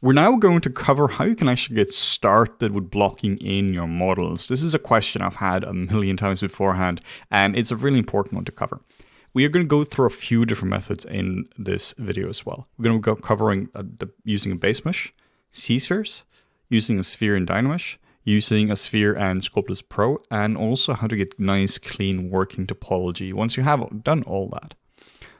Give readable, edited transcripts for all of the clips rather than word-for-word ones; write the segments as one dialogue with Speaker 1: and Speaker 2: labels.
Speaker 1: We're now going to cover how you can actually get started with blocking in your models. This is a question I've had a million times beforehand, and it's a really important one to cover. We are going to go through a few different methods in this video as well. We're going to go covering using a base mesh, C-spheres, using a sphere in Dynamesh, using a sphere and Sculptris Pro, and also how to get nice, clean working topology once you have done all that.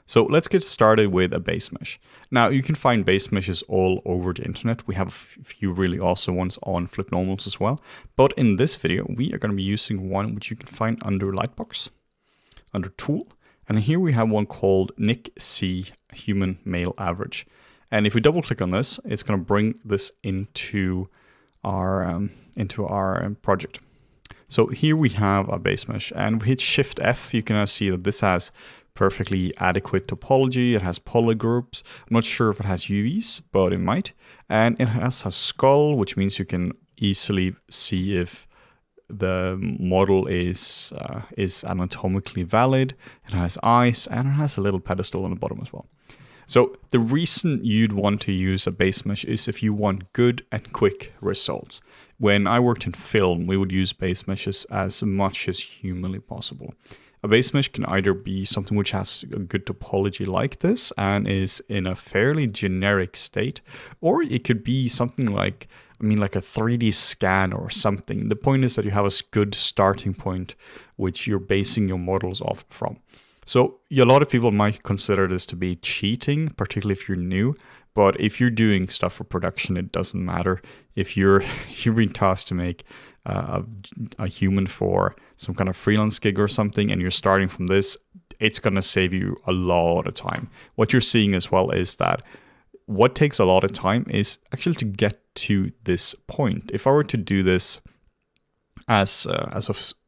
Speaker 1: So let's get started with a base mesh. Now you can find base meshes all over the internet. We have a few really awesome ones on Flipnomals as well. But in this video, we are going to be using one which you can find under Lightbox, under Tool. And here we have one called Nick C Human Male Average. And if we double click on this, it's going to bring this into our project. So here we have a base mesh, and we hit Shift F. You can now see that this has perfectly adequate topology. It has polygroups. I'm not sure if it has UVs, but it might. And it has a skull, which means you can easily see if the model is anatomically valid. It has eyes, and it has a little pedestal on the bottom as well. So the reason you'd want to use a base mesh is if you want good and quick results. When I worked in film, we would use base meshes as much as humanly possible. A base mesh can either be something which has a good topology like this and is in a fairly generic state, or it could be something like, like a 3D scan or something. The point is that you have a good starting point which you're basing your models off from. So a lot of people might consider this to be cheating, particularly if you're new. But if you're doing stuff for production, it doesn't matter. If you're being tasked to make a human for some kind of freelance gig or something, and you're starting from this, it's going to save you a lot of time. What you're seeing as well is that what takes a lot of time is actually to get to this point. If I were to do this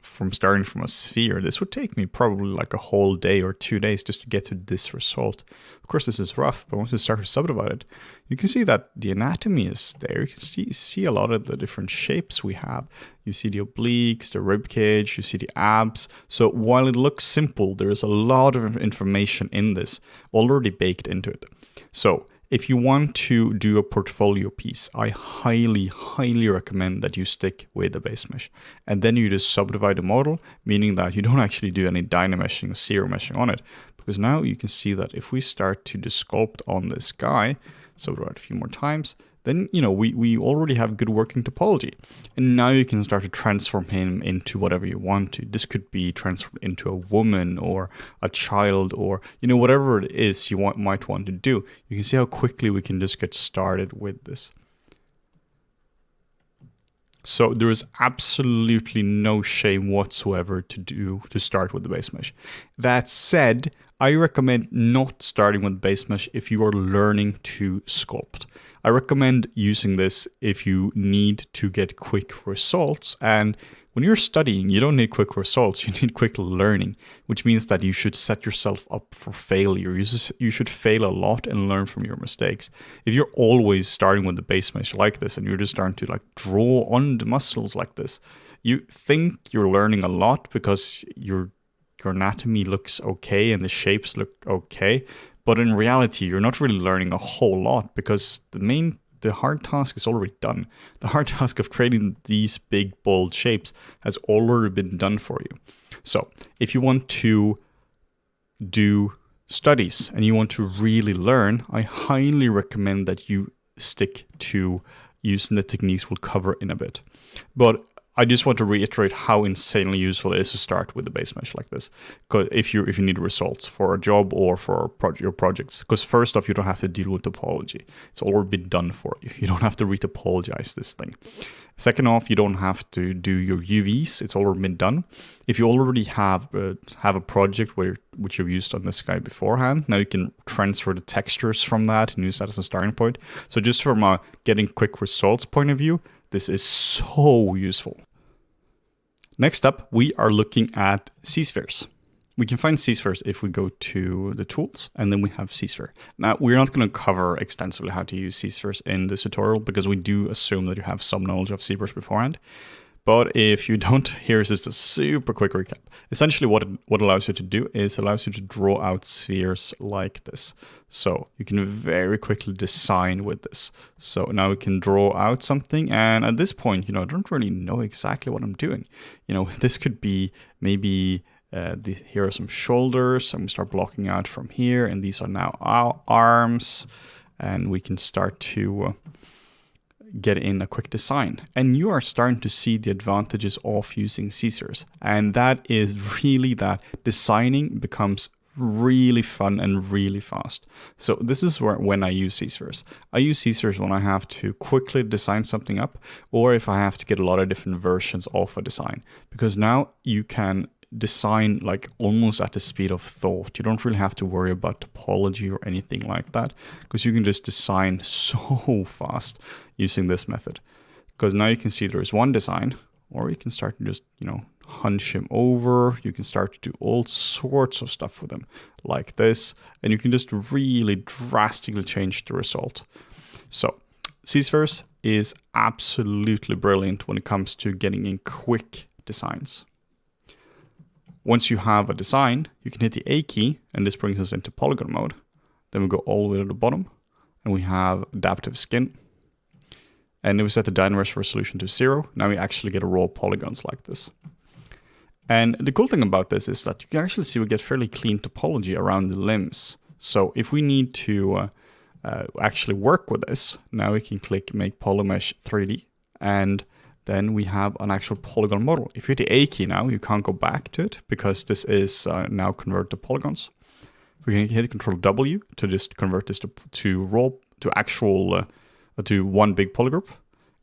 Speaker 1: from starting from a sphere, this would take me probably like a whole day or 2 days just to get to this result. Of course, this is rough, but once you start to subdivide it, you can see that the anatomy is there. You can see a lot of the different shapes we have. You see the obliques, the rib cage, you see the abs. So while it looks simple, there is a lot of information in this already baked into it. So if you want to do a portfolio piece, I highly, highly recommend that you stick with the base mesh. And then you just subdivide the model, meaning that you don't actually do any dynameshing or zero meshing on it. Because now you can see that if we start to sculpt on this guy, subdivide a few more times, then we already have good working topology. And now you can start to transform him into whatever you want to. This could be transformed into a woman or a child or whatever it is you might want to do. You can see how quickly we can just get started with this. So there is absolutely no shame whatsoever to start with the base mesh. That said, I recommend not starting with base mesh if you are learning to sculpt. I recommend using this if you need to get quick results. And when you're studying, you don't need quick results, you need quick learning, which means that you should set yourself up for failure. You should fail a lot and learn from your mistakes. If you're always starting with the base mesh like this and you're just starting to draw on the muscles like this, you think you're learning a lot because your anatomy looks okay and the shapes look okay. But in reality, you're not really learning a whole lot because the hard task is already done. The hard task of creating these big, bold shapes has already been done for you. So if you want to do studies and you want to really learn, I highly recommend that you stick to using the techniques we'll cover in a bit. But I just want to reiterate how insanely useful it is to start with a base mesh like this. Because if you need results for a job or for your projects, because first off, you don't have to deal with topology. It's already been done for you. You don't have to retopologize this thing. Second off, you don't have to do your UVs. It's already been done. If you already have a project which you've used on this guy beforehand, now you can transfer the textures from that and use that as a starting point. So just from a getting quick results point of view, this is so useful. Next up, we are looking at C-spheres. We can find C-spheres if we go to the tools, and then we have C-sphere. Now, we're not going to cover extensively how to use C-spheres in this tutorial because we do assume that you have some knowledge of C-spheres beforehand. But if you don't, here's just a super quick recap. Essentially what it allows you to do is allows you to draw out spheres like this. So you can very quickly design with this. So now we can draw out something, and at this point, I don't really know exactly what I'm doing. This could be maybe here are some shoulders, and we start blocking out from here, and these are now our arms, and we can start to get in a quick design. And you are starting to see the advantages of using scissors, and that is really that designing becomes really fun and really fast. So this is when I use scissors. I use scissors when I have to quickly design something up, or if I have to get a lot of different versions of a design, because now you can design like almost at the speed of thought. You don't really have to worry about topology or anything like that, because you can just design so fast using this method. Because now you can see there's one design, or you can start to just, hunch him over. You can start to do all sorts of stuff with them like this, and you can just really drastically change the result. So C-Spheres is absolutely brilliant when it comes to getting in quick designs. Once you have a design, you can hit the A key, and this brings us into polygon mode. Then we go all the way to the bottom, and we have adaptive skin. And then we set the Dynamesh resolution to 0. Now we actually get raw polygons like this. And the cool thing about this is that you can actually see we get fairly clean topology around the limbs. So if we need to actually work with this, now we can click Make Polymesh 3D, and then we have an actual polygon model. If you hit the A key now, you can't go back to it because this is now converted to polygons. We can hit Control W to just convert this to one big polygroup.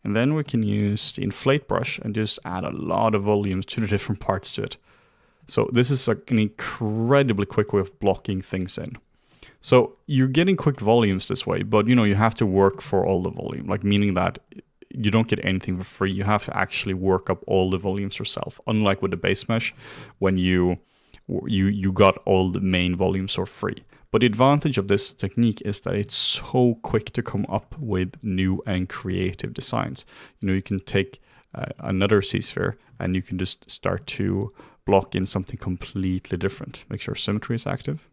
Speaker 1: And then we can use the inflate brush and just add a lot of volumes to the different parts to it. So this is an incredibly quick way of blocking things in. So you're getting quick volumes this way, but you have to work for all the volume, like meaning that you don't get anything for free. You have to actually work up all the volumes yourself. Unlike with the base mesh, when you got all the main volumes for free. But the advantage of this technique is that it's so quick to come up with new and creative designs. You can take another C-sphere and you can just start to block in something completely different. Make sure symmetry is active.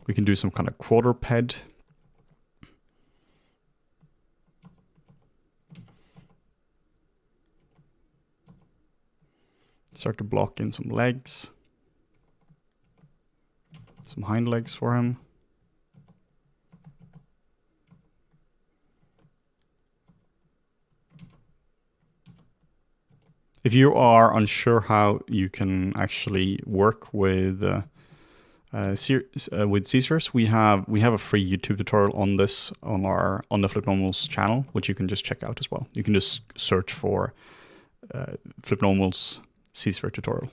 Speaker 1: We can do some kind of quadruped. Start to block in some legs. Some hind legs for him. If you are unsure how you can actually work with C-Spheres, we have a free YouTube tutorial on this on the FlippedNormals channel, which you can just check out as well. You can just search for FlippedNormals C-Sphere tutorial.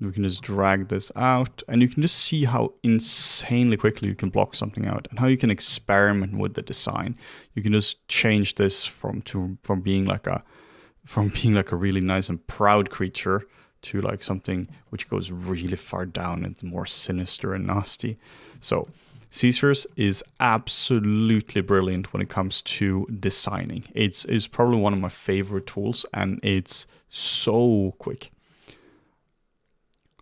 Speaker 1: We can just drag this out, and you can just see how insanely quickly you can block something out and how you can experiment with the design. You can just change this from being like a really nice and proud creature to like something which goes really far down and more sinister and nasty. So C-Spheres is absolutely brilliant when it comes to designing. It's probably one of my favorite tools, and it's so quick.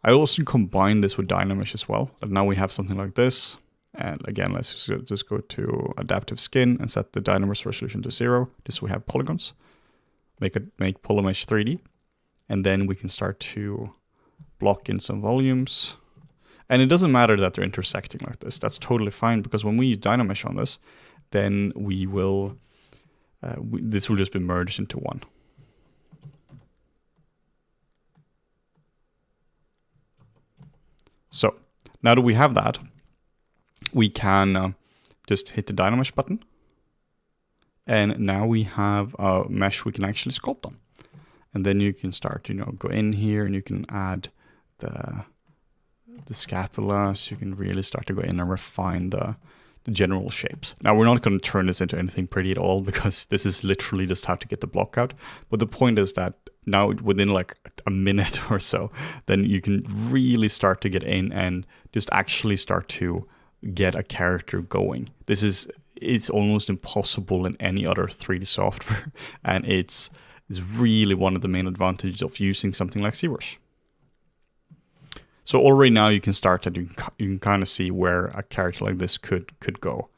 Speaker 1: I also combine this with Dynamesh as well. And now we have something like this. And again, let's just go to adaptive skin and set the Dynamesh resolution to 0. Just so we have polygons. Make Polymesh 3D. And then we can start to block in some volumes. And it doesn't matter that they're intersecting like this. That's totally fine, because when we use Dynamesh on this, then we will this will just be merged into one. So now that we have that, we can just hit the Dynamesh button. And now we have a mesh we can actually sculpt on. And then you can start, go in here and you can add the scapula. So you can really start to go in and refine the general shapes. Now we're not going to turn this into anything pretty at all, because this is literally just how to get the block out. But the point is that now within like a minute or so, then you can really start to get in and just actually start to get a character going. This is it's almost impossible in any other 3D software, and it's really one of the main advantages of using something like ZBrush. So already now you can start that you can kind of see where a character like this could go.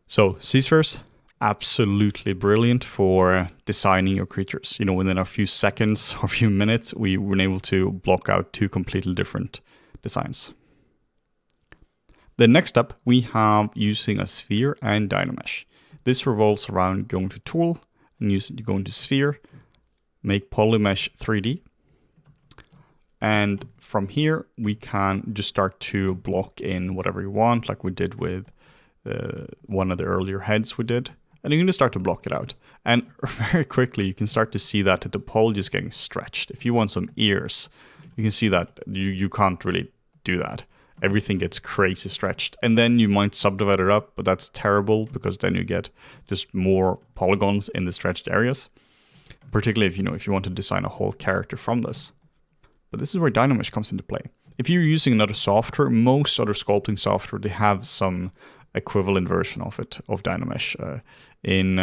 Speaker 1: So Z-Spheres, absolutely brilliant for designing your creatures. You know, within a few seconds or a few minutes, we were able to block out 2 completely different designs. The next up, we have using a sphere and Dynamesh. This revolves around going to Tool and going to Sphere, make Polymesh 3D. And from here, we can just start to block in whatever you want, like we did with one of the earlier heads we did. And you can just start to block it out. And very quickly, you can start to see that the topology is getting stretched. If you want some ears, you can see that you can't really do that. Everything gets crazy stretched. And then you might subdivide it up, but that's terrible because then you get just more polygons in the stretched areas. Particularly if you want to design a whole character from this. But this is where Dynamesh comes into play. If you're using another software, most other sculpting software, they have some equivalent version of it, of Dynamesh. In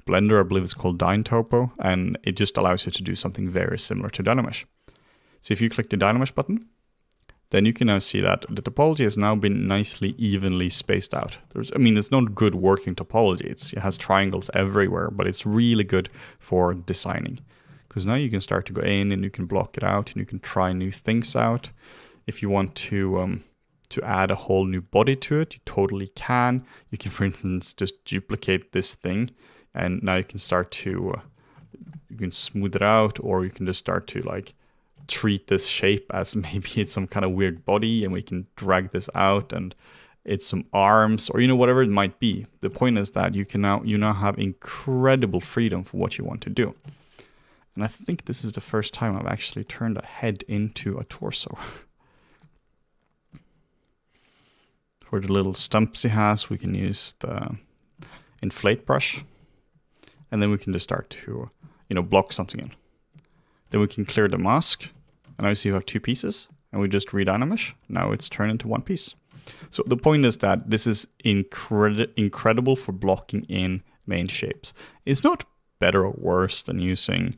Speaker 1: Blender, I believe it's called DynTopo, and it just allows you to do something very similar to Dynamesh. So if you click the Dynamesh button, then you can now see that the topology has now been nicely evenly spaced out. It's not good working topology. It has triangles everywhere, but it's really good for designing. Because now you can start to go in and you can block it out and you can try new things out. If you want to add a whole new body to it, you totally can. You can, for instance, just duplicate this thing, and now you can start to you can smooth it out, or you can just start to like treat this shape as maybe it's some kind of weird body, and we can drag this out and it's some arms, or whatever it might be. The point is that you now have incredible freedom for what you want to do. And I think this is the first time I've actually turned a head into a torso. For the little stumps he has, we can use the inflate brush. And then we can just start to, block something in. Then we can clear the mask. And now you see you have 2 pieces. And we just redynamesh. Now it's turned into 1 piece. So the point is that this is incredible for blocking in main shapes. It's not better or worse than using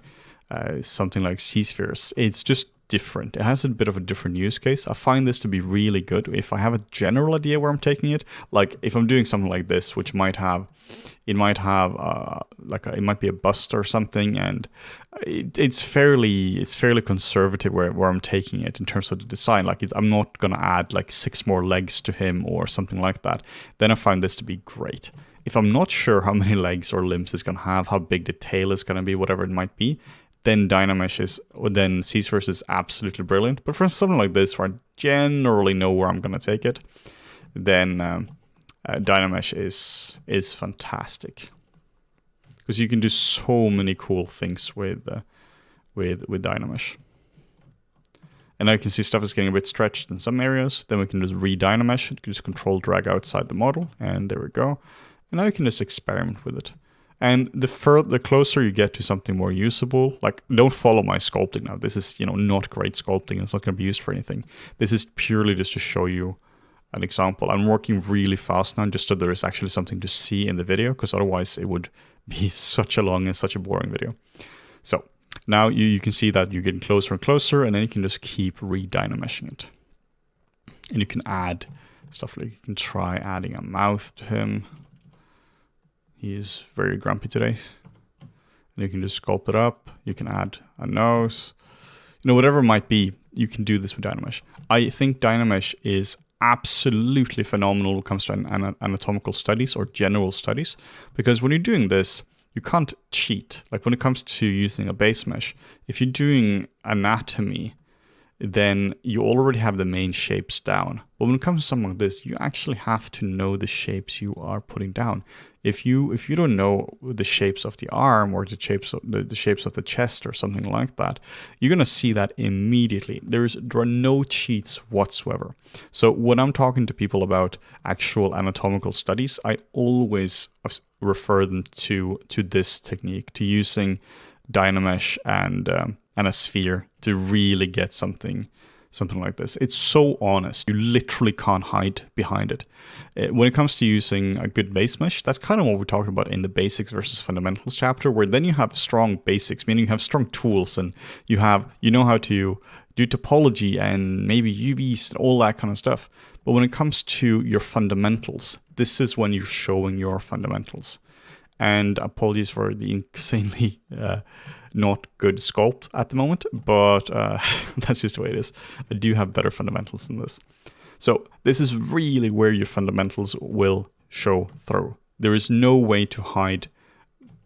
Speaker 1: something like Z-Spheres. It's just different. It has a bit of a different use case. I find this to be really good if I have a general idea where I'm taking it. Like if I'm doing something like this, which it might be a bust or something, and it's fairly conservative where I'm taking it in terms of the design. Like I'm not gonna add like 6 more legs to him or something like that. Then I find this to be great. If I'm not sure how many legs or limbs it's gonna have, how big the tail is gonna be, whatever it might be, then Z-Spheres is absolutely brilliant. But for something like this, where I generally know where I'm going to take it, then Dynamesh is fantastic, because you can do so many cool things with Dynamesh. And now you can see stuff is getting a bit stretched in some areas. Then we can just redynamesh it, just control drag outside the model, and there we go. And now you can just experiment with it. And the closer you get to something more usable, like don't follow my sculpting now. This is not great sculpting, and it's not going to be used for anything. This is purely just to show you an example. I'm working really fast now just so there is actually something to see in the video, because otherwise it would be such a long and such a boring video. So now you can see that you're getting closer and closer, and then you can just keep redynameshing it. And you can add stuff like you can try adding a mouth to him. He is very grumpy today. And you can just sculpt it up. You can add a nose. Whatever it might be, you can do this with Dynamesh. I think Dynamesh is absolutely phenomenal when it comes to anatomical studies or general studies. Because when you're doing this, you can't cheat. Like when it comes to using a base mesh, if you're doing anatomy, then you already have the main shapes down. But when it comes to something like this, you actually have to know the shapes you are putting down. If you don't know the shapes of the arm or the shapes of the chest or something like that, you're gonna see that immediately. There are no cheats whatsoever. So when I'm talking to people about actual anatomical studies, I always refer them to this technique, to using Dynamesh and a sphere to really get something something like this. It's so honest. You literally can't hide behind it. When it comes to using a good base mesh, that's kind of what we talked about in the basics versus fundamentals chapter, where then you have strong basics, meaning you have strong tools and you know how to do topology and maybe UVs, all that kind of stuff. But when it comes to your fundamentals, this is when you're showing your fundamentals. And apologies for the insanely not good sculpt at the moment, but that's just the way it is. I do have better fundamentals than this. So this is really where your fundamentals will show through. There is no way to hide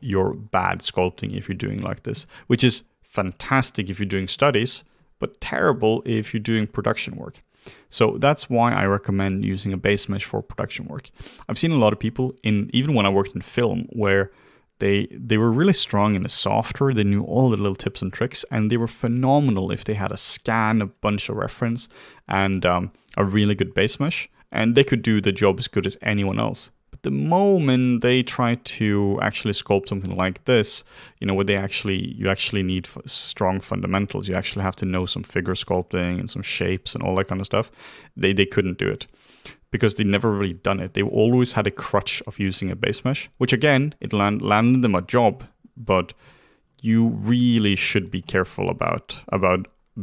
Speaker 1: your bad sculpting if you're doing like this, which is fantastic if you're doing studies, but terrible if you're doing production work. So that's why I recommend using a base mesh for production work. I've seen a lot of people, even when I worked in film, where they were really strong in the software, they knew all the little tips and tricks, and they were phenomenal if they had a scan, a bunch of reference, and a really good base mesh, and they could do the job as good as anyone else. But the moment they try to actually sculpt something like this, where you actually need strong fundamentals, you actually have to know some figure sculpting and some shapes and all that kind of stuff, they couldn't do it because they never really done it. They always had a crutch of using a base mesh, which again, it landed them a job, but you really should be careful about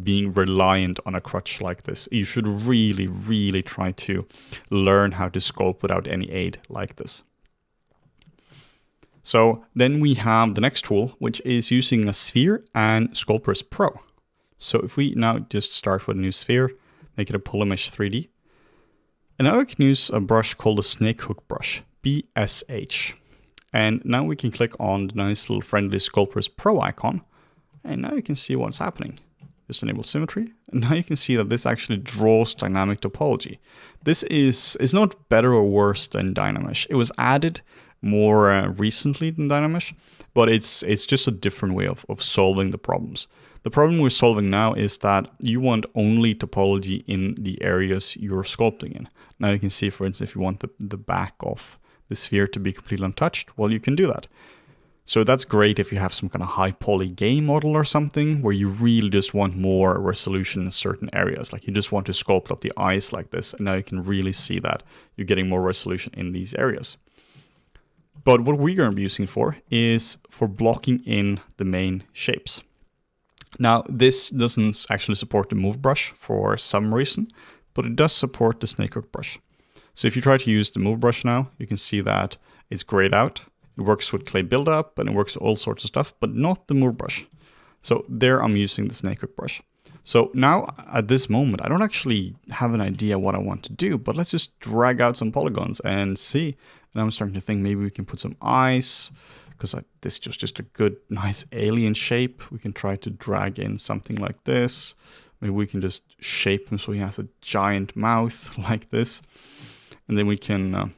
Speaker 1: being reliant on a crutch like this. You should really, really try to learn how to sculpt without any aid like this. So then we have the next tool, which is using a sphere and Sculptris Pro. So if we now just start with a new sphere, make it a Polymesh 3D. And now we can use a brush called a snake hook brush, BSH. And now we can click on the nice little friendly Sculptris Pro icon. And now you can see what's happening. Just enable symmetry, and now you can see that this actually draws dynamic topology. This is not better or worse than Dynamesh. It was added more recently than Dynamesh, but it's just a different way of solving the problems. The problem we're solving now is that you want only topology in the areas you're sculpting in. Now you can see, for instance, if you want the back of the sphere to be completely untouched, well, you can do that. So that's great if you have some kind of high poly game model or something where you really just want more resolution in certain areas. Like you just want to sculpt up the eyes like this, and now you can really see that you're getting more resolution in these areas. But what we're going to be using for is for blocking in the main shapes. Now this doesn't actually support the move brush for some reason, but it does support the snake hook brush. So if you try to use the move brush now, you can see that it's grayed out. It works with clay buildup and it works with all sorts of stuff, but not the move brush. So there I'm using the snake hook brush. So now at this moment, I don't actually have an idea what I want to do, but let's just drag out some polygons and see. And I'm starting to think maybe we can put some eyes, because this is just a good, nice alien shape. We can try to drag in something like this. Maybe we can just shape him so he has a giant mouth like this. And then we can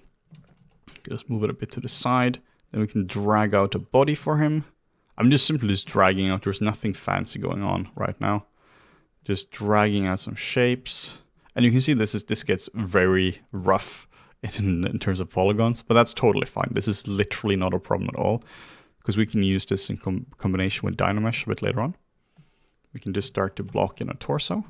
Speaker 1: just move it a bit to the side. Then we can drag out a body for him. I'm just simply dragging out. There's nothing fancy going on right now. Just dragging out some shapes. And you can see this gets very rough in terms of polygons, but that's totally fine. This is literally not a problem at all, because we can use this in combination with Dynamesh a bit later on. We can just start to block in a torso.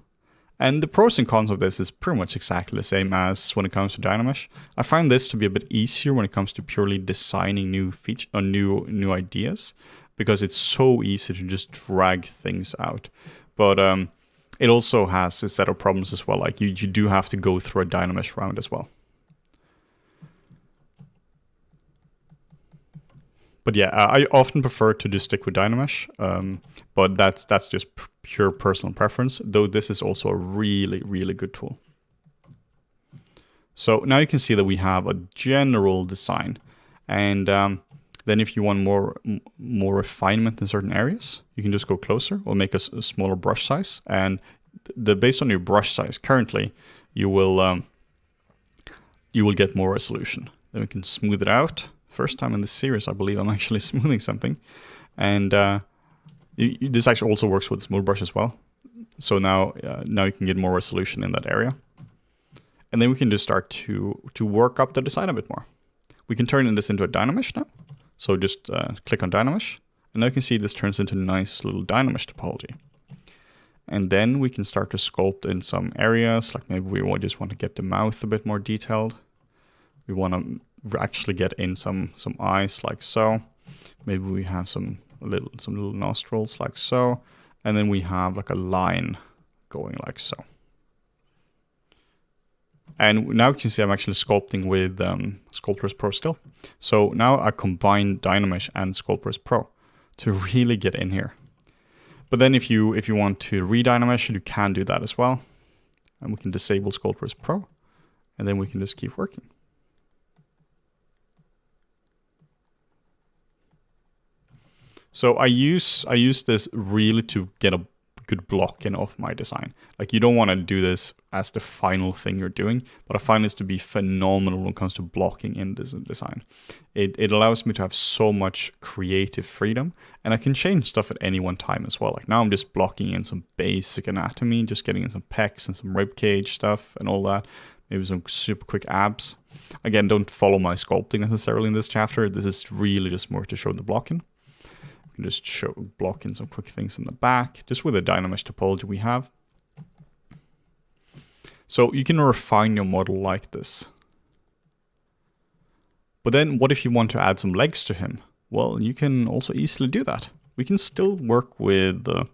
Speaker 1: And the pros and cons of this is pretty much exactly the same as when it comes to Dynamesh. I find this to be a bit easier when it comes to purely designing new features or new ideas, because it's so easy to just drag things out. But it also has a set of problems as well. Like you do have to go through a Dynamesh round as well. But yeah, I often prefer to just stick with Dynamesh, but that's just pure personal preference, though this is also a really, really good tool. So now you can see that we have a general design, and then if you want more refinement in certain areas, you can just go closer or make a smaller brush size, and based on your brush size currently, you will get more resolution. Then we can smooth it out. First time in this series, I believe I'm actually smoothing something. And this actually also works with smooth brush as well. So now you can get more resolution in that area. And then we can just start to work up the design a bit more. We can turn this into a Dynamesh now. So just click on Dynamesh. And now you can see this turns into a nice little Dynamesh topology. And then we can start to sculpt in some areas, like maybe we just want to get the mouth a bit more detailed. We want to actually get in some eyes like so. Maybe we have some little nostrils like so. And then we have like a line going like so. And now you can see I'm actually sculpting with Sculptris Pro still. So now I combine Dynamesh and Sculptris Pro to really get in here. But then if you want to re-Dynamesh it, you can do that as well. And we can disable Sculptris Pro. And then we can just keep working. So I use this really to get a good block in of my design. Like, you don't want to do this as the final thing you're doing, but I find this to be phenomenal when it comes to blocking in this design. It allows me to have so much creative freedom, and I can change stuff at any one time as well. Like now I'm just blocking in some basic anatomy, just getting in some pecs and some rib cage stuff and all that. Maybe some super quick abs. Again, don't follow my sculpting necessarily in this chapter. This is really just more to show the blocking. You can just block in some quick things in the back, just with the Dynamesh topology we have. So you can refine your model like this. But then what if you want to add some legs to him? Well, you can also easily do that. We can still work with the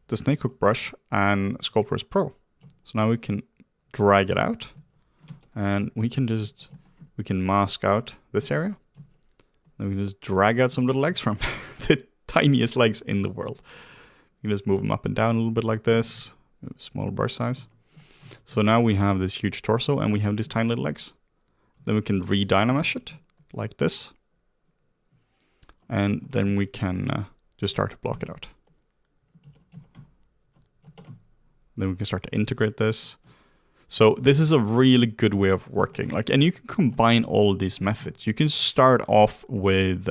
Speaker 1: Snakehook brush and Sculptris Pro. So now we can drag it out, and we can mask out this area. Then we can just drag out some little legs from the tiniest legs in the world. You can just move them up and down a little bit like this, smaller brush size. So now we have this huge torso and we have these tiny little legs. Then we can re-Dynamesh it like this. And then we can just start to block it out. Then we can start to integrate this. So this is a really good way of working. And you can combine all of these methods. You can start off with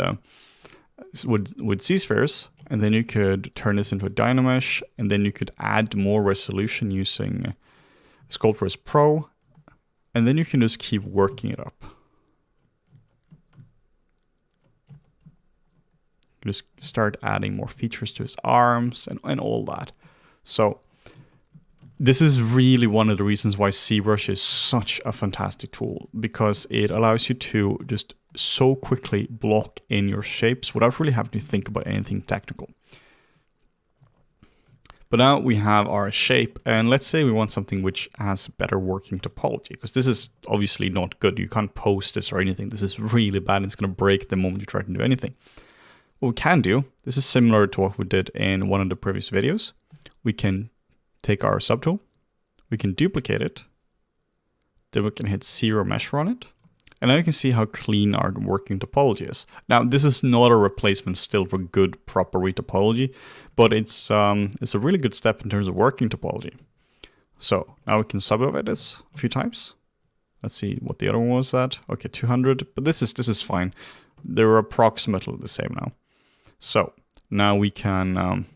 Speaker 1: Z-spheres, and then you could turn this into a Dynamesh, and then you could add more resolution using Sculptris Pro, and then you can just keep working it up. Just start adding more features to his arms and all that. So this is really one of the reasons why ZBrush is such a fantastic tool, because it allows you to just so quickly block in your shapes without really having to think about anything technical. But now we have our shape, and let's say we want something which has better working topology, because this is obviously not good. You can't post this or anything. This is really bad. It's going to break the moment you try to do anything. What we can do, this is similar to what we did in one of the previous videos. We can take our subtool, we can duplicate it, then we can hit zero measure on it, and now you can see how clean our working topology is. Now, this is not a replacement still for good, proper retopology, but it's a really good step in terms of working topology. So now we can subdivide this a few times. Let's see what the other one was at. Okay, 200, but this is fine. They're approximately the same now. So now we can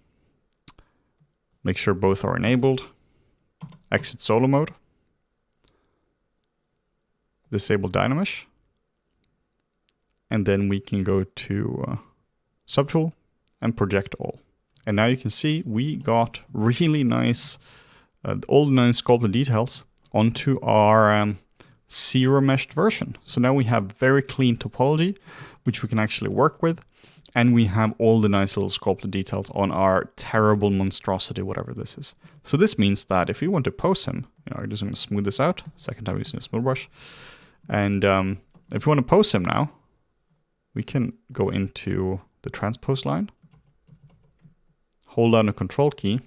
Speaker 1: make sure both are enabled. Exit solo mode. Disable Dynamesh. And then we can go to subtool and project all. And now you can see we got really nice, all the nice sculpted details onto our zero meshed version. So now we have very clean topology, which we can actually work with. And we have all the nice little sculpted details on our terrible monstrosity, whatever this is. So this means that if we want to pose him, I'm just going to smooth this out. Second time using a smooth brush. And if we want to pose him now, we can go into the transpose line, hold down the control key,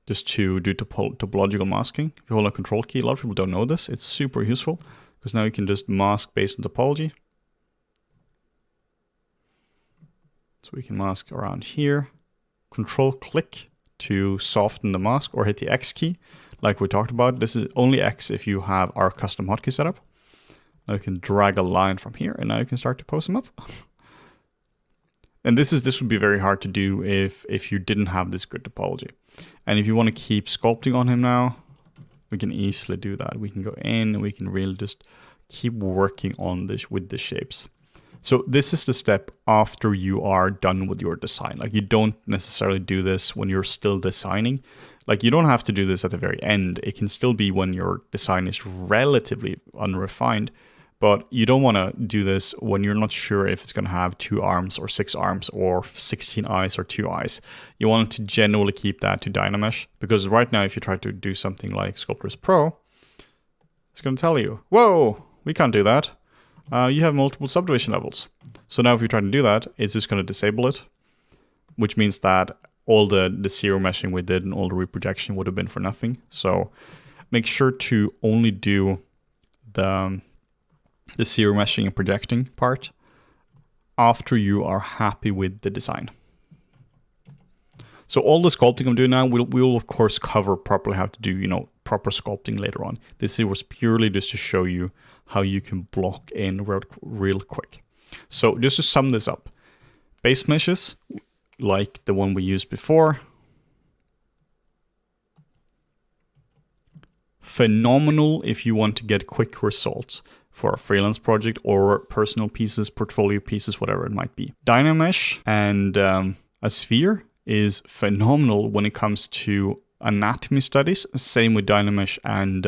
Speaker 1: just to do topological masking. If you hold a control key, a lot of people don't know this. It's super useful because now you can just mask based on topology. So we can mask around here. Control click to soften the mask, or hit the X key like we talked about. This is only X if you have our custom hotkey set up. Now you can drag a line from here, and now you can start to pose them up. And this would be very hard to do if you didn't have this good topology. And if you want to keep sculpting on him now, we can easily do that. We can go in and we can really just keep working on this with the shapes. So this is the step after you are done with your design. Like, you don't necessarily do this when you're still designing. Like, you don't have to do this at the very end. It can still be when your design is relatively unrefined, but you don't want to do this when you're not sure if it's going to have 2 arms or 6 arms or 16 eyes or 2 eyes. You want to generally keep that to Dynamesh, because right now if you try to do something like Sculptris Pro, it's going to tell you, whoa, we can't do that. You have multiple subdivision levels. So now if you try to do that, it's just going to disable it, which means that all the zero meshing we did and all the reprojection would have been for nothing. So make sure to only do the zero meshing and projecting part after you are happy with the design. So all the sculpting I'm doing now, we'll of course cover properly how to do, proper sculpting later on. This was purely just to show you how you can block in real quick. So just to sum this up, base meshes, like the one we used before, phenomenal if you want to get quick results for a freelance project or personal pieces, portfolio pieces, whatever it might be. Dynamesh and a sphere is phenomenal when it comes to anatomy studies. Same with Dynamesh and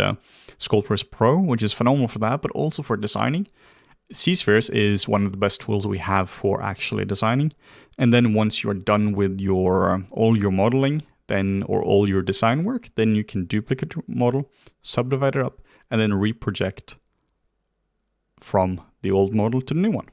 Speaker 1: Sculptris Pro, which is phenomenal for that, but also for designing. C-spheres is one of the best tools we have for actually designing. And then once you're done with your all your modeling, or all your design work, then you can duplicate your model, subdivide it up, and then reproject from the old model to the new one.